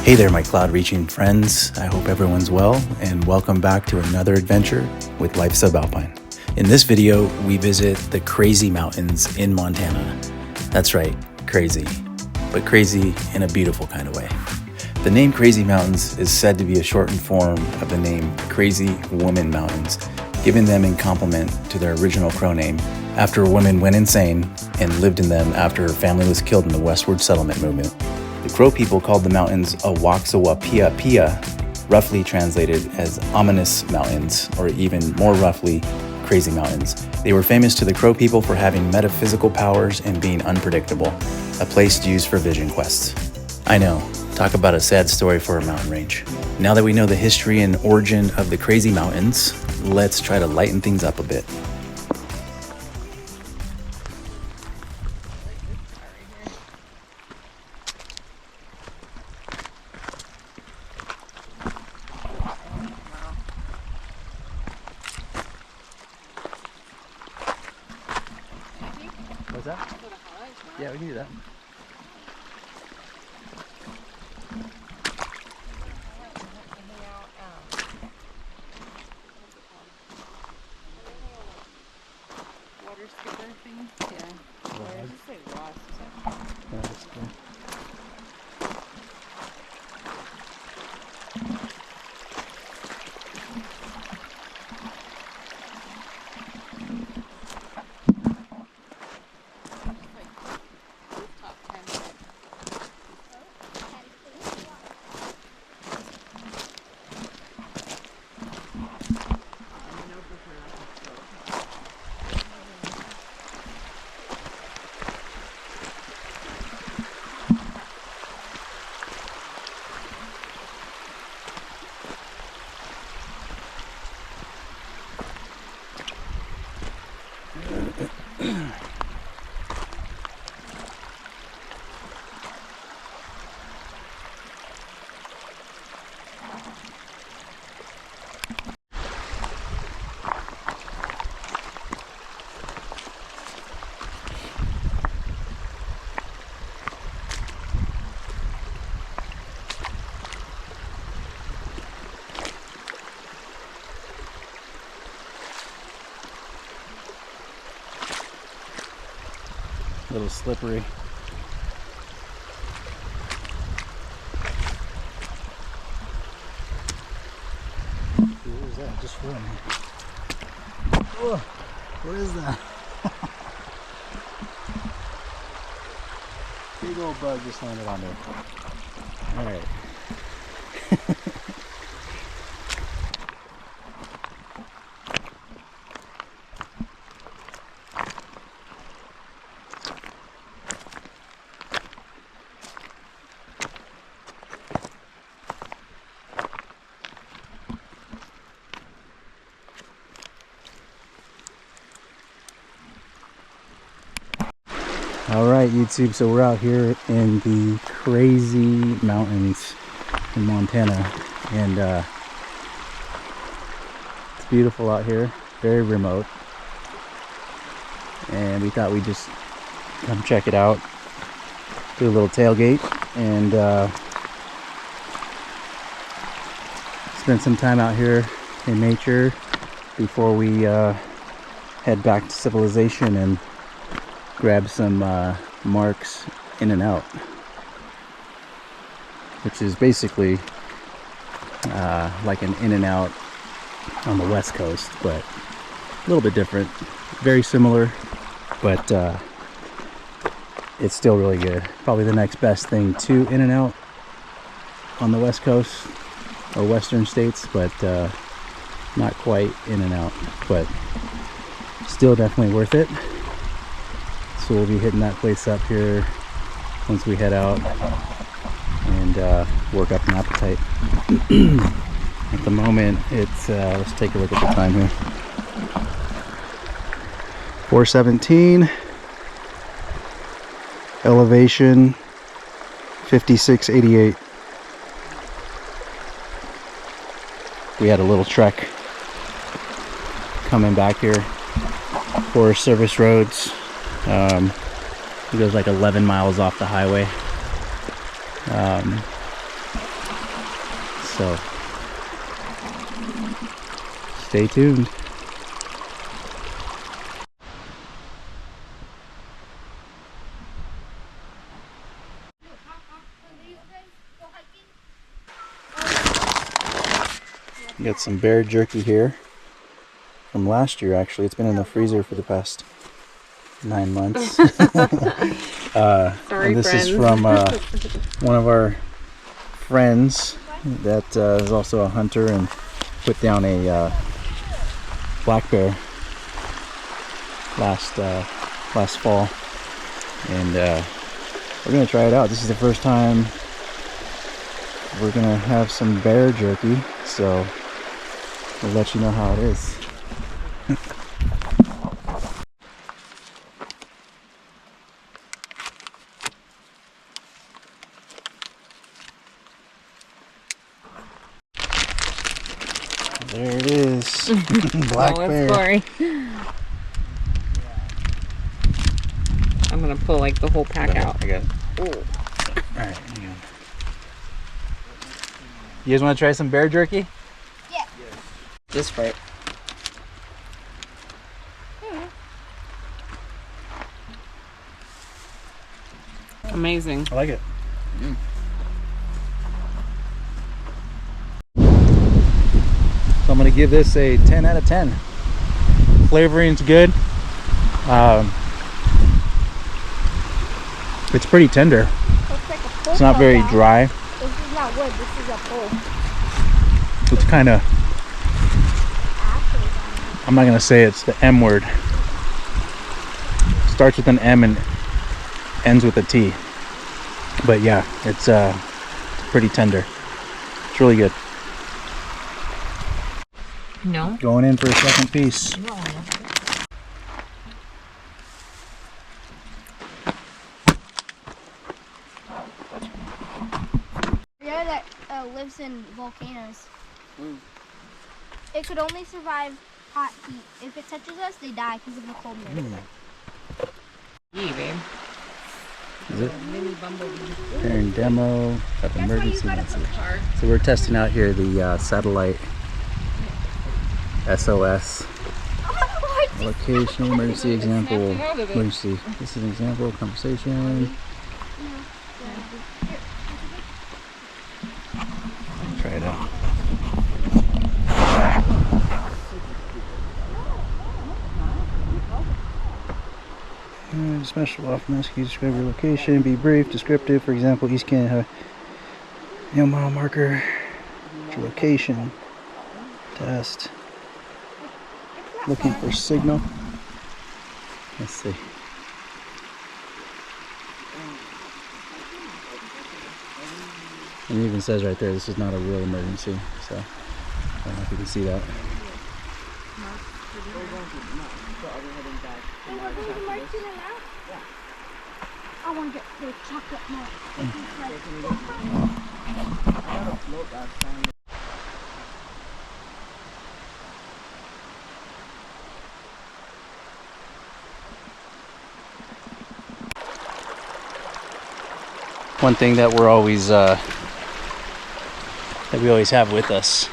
Hey there, my cloud-reaching friends. I hope everyone's well, and welcome back to another adventure with Life Subalpine. In this video, we visit the Crazy Mountains in Montana. That's right, crazy, but crazy in a beautiful kind of way. The name Crazy Mountains is said to be a shortened form of the name Crazy Woman Mountains, given them in compliment to their original Crow name, after a woman went insane and lived in them after her family was killed in the westward settlement movement. The Crow people called the mountains Awaksawapia, roughly translated as ominous mountains, or even more roughly, crazy mountains. They were famous to the Crow people for having metaphysical powers and being unpredictable, a place used for vision quests. I know, talk about a sad story for a mountain range. Now that we know the history and origin of the Crazy Mountains, let's try to lighten things up a bit. What's that? Yeah, we can do that. Water skipper thing? Yeah. Or I just say Ross. Yeah, that's cool. A little slippery. What is that? Just for me. Whoa, what is that? Big old bug just landed on there. All right. All right, YouTube, so we're out here in the Crazy Mountains in Montana, and it's beautiful out here, very remote, and we thought we'd just come check it out, do a little tailgate, and spend some time out here in nature before we head back to civilization and grab some Mark's In-N-Out, which is basically like an In-N-Out on the West Coast, but a little bit different. Very similar, but it's still really good. Probably the next best thing to In-N-Out on the West Coast or Western states, but not quite In-N-Out, but still definitely worth it. So we'll be hitting that place up here once we head out and work up an appetite. At the moment, it's let's take a look at the time here. 4:17. Elevation 5688. We had a little trek coming back here. Forest Service roads. It goes like 11 miles off the highway. So stay tuned. We got some bear jerky here from last year. Actually, it's been in the freezer for the past 9 months. Sorry, and this friends. is from one of our friends that is also a hunter and put down a black bear last fall, and we're gonna try it out. This is the first time we're gonna have some bear jerky, so we'll let you know how it is. There it is. Black bear. Sorry. I'm gonna pull like the whole pack out. I got it. Ooh. Alright, you guys want to try some bear jerky? Yeah. Just right. Amazing. I like it. So I'm going to give this a 10 out of 10. Flavoring's good. It's pretty tender. Looks like a pole. It's not very dry. This is not wood, this is a pole. It's kind of, Ashes I'm not going to say it's the M word. Starts with an M and ends with a T. But yeah, it's pretty tender. It's really good. No. Going in for a second piece. Bear that lives in volcanoes. It could only survive hot heat. If it touches us, they die because of the coldness. Hey, babe. Is it? Mini bumblebee. Parent demo of That's why you emergency gotta message. put car. So we're testing out here the satellite SOS location emergency example. Emergency. This is an example of conversation. Try it out. Special off rescue. Describe your location. Be brief, descriptive. For example, East Canada. Mile marker. Your location. Test. Looking for signal. Let's see. And it even says right there, this is not a real emergency. So I don't know if you can see that. I want to get the chocolate milk. One thing that we're always that we always have with us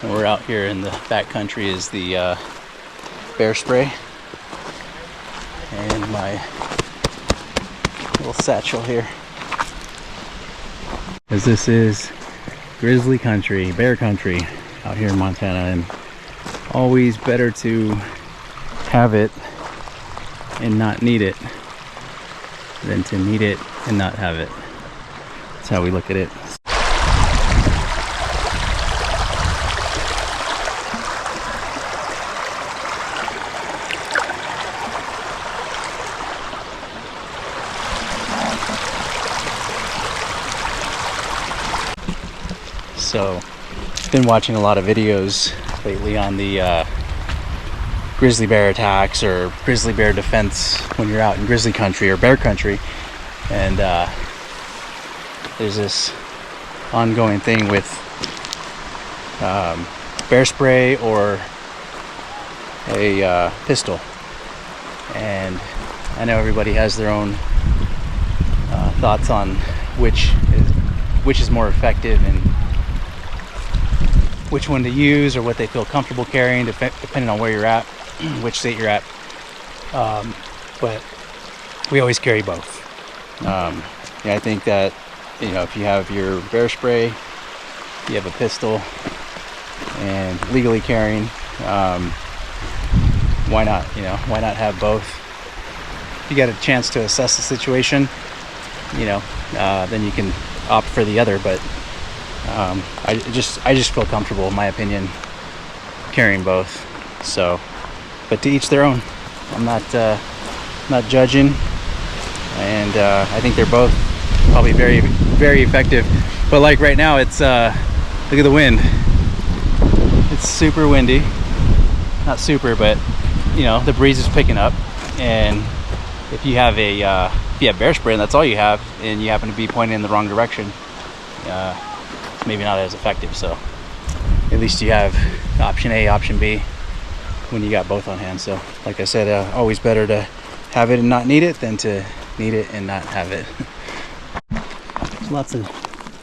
when we're out here in the backcountry is the bear spray and my little satchel here, as this is grizzly country, bear country out here in Montana, and always better to have it and not need it than to need it and not have it. That's how we look at it. So, been watching a lot of videos lately on the grizzly bear attacks or grizzly bear defense when you're out in grizzly country or bear country, and there's this ongoing thing with bear spray or a pistol, and I know everybody has their own thoughts on which is more effective, and which one to use or what they feel comfortable carrying, depending on where you're at, which state you're at. But we always carry both. Yeah, I think that, you know, if you have your bear spray, you have a pistol, and legally carrying, why not? You know, why not have both? If you get a chance to assess the situation, you know, then you can opt for the other. But I just feel comfortable, in my opinion, carrying both. So, but to each their own. I'm not judging, and I think they're both probably very, very effective. But like right now, it's look at the wind. It's super windy. Not super, but you know, the breeze is picking up. And if you have bear spray and that's all you have, and you happen to be pointing in the wrong direction, it's maybe not as effective. So at least you have option A, option B when you got both on hand. So like I said, always better to have it and not need it than to need it and not have it. There's lots of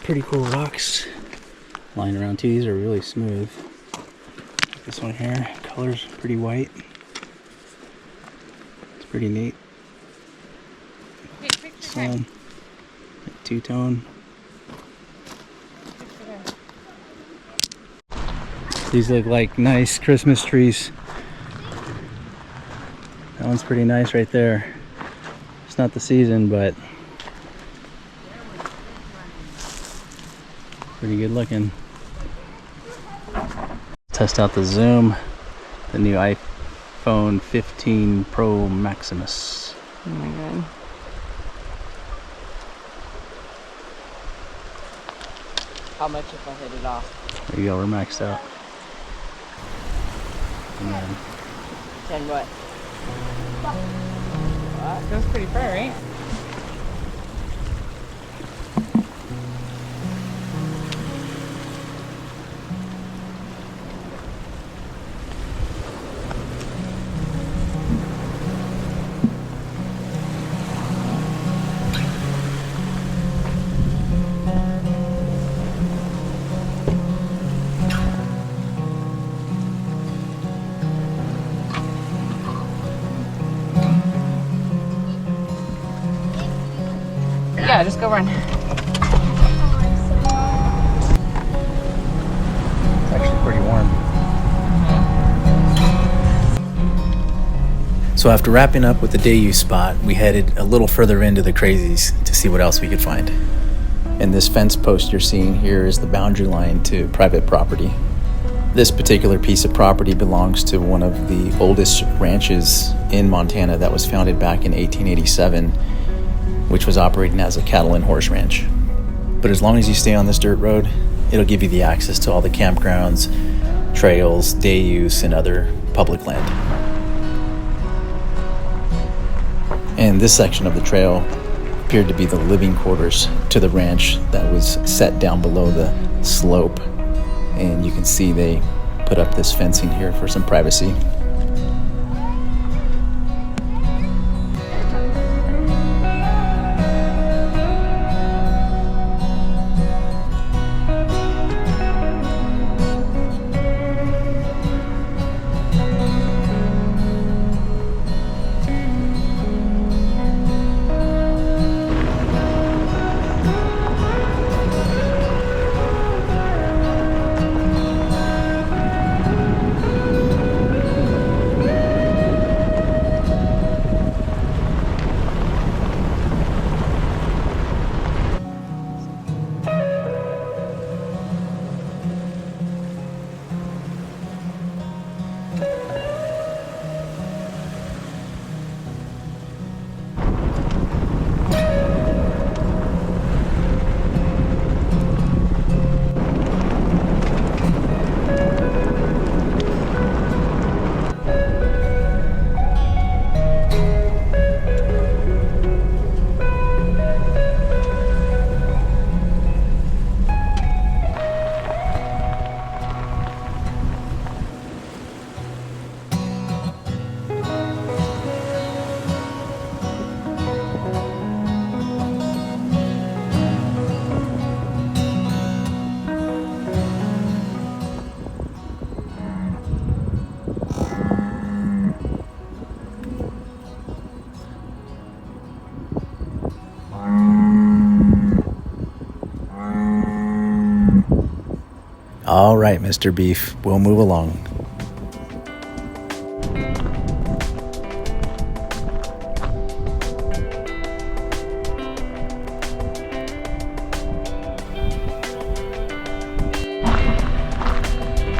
pretty cool rocks lying around too. These are really smooth. This one here, color's pretty white. It's pretty neat. Some two-tone. These look like nice Christmas trees. That one's pretty nice right there. It's not the season, but pretty good looking. Test out the zoom, the new iPhone 15 Pro Maximus. Oh my god. How much if I hit it off? There you go, we're maxed out. And then 10 what? That goes pretty far, right? Yeah, just go run. it's actually pretty warm. So after wrapping up with the day use spot, we headed a little further into the crazies to see what else we could find. And this fence post you're seeing here is the boundary line to private property. This particular piece of property belongs to one of the oldest ranches in Montana that was founded back in 1887, which was operating as a cattle and horse ranch. But as long as you stay on this dirt road, it'll give you the access to all the campgrounds, trails, day use, and other public land. And this section of the trail appeared to be the living quarters to the ranch that was set down below the slope. And you can see they put up this fencing here for some privacy. All right, Mr. Beef, we'll move along.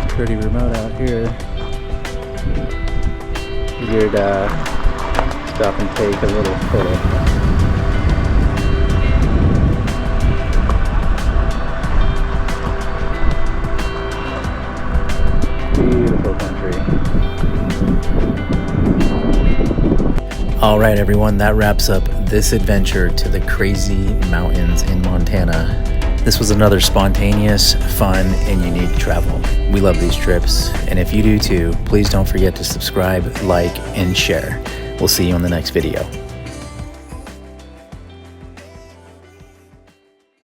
Pretty remote out here. Figured stop and take a little photo. Beautiful country. All right, everyone, that wraps up this adventure to the crazy mountains in Montana. This was another spontaneous, fun, and unique travel. We love these trips, and if you do too, please don't forget to subscribe, like, and share. We'll see you in the next video.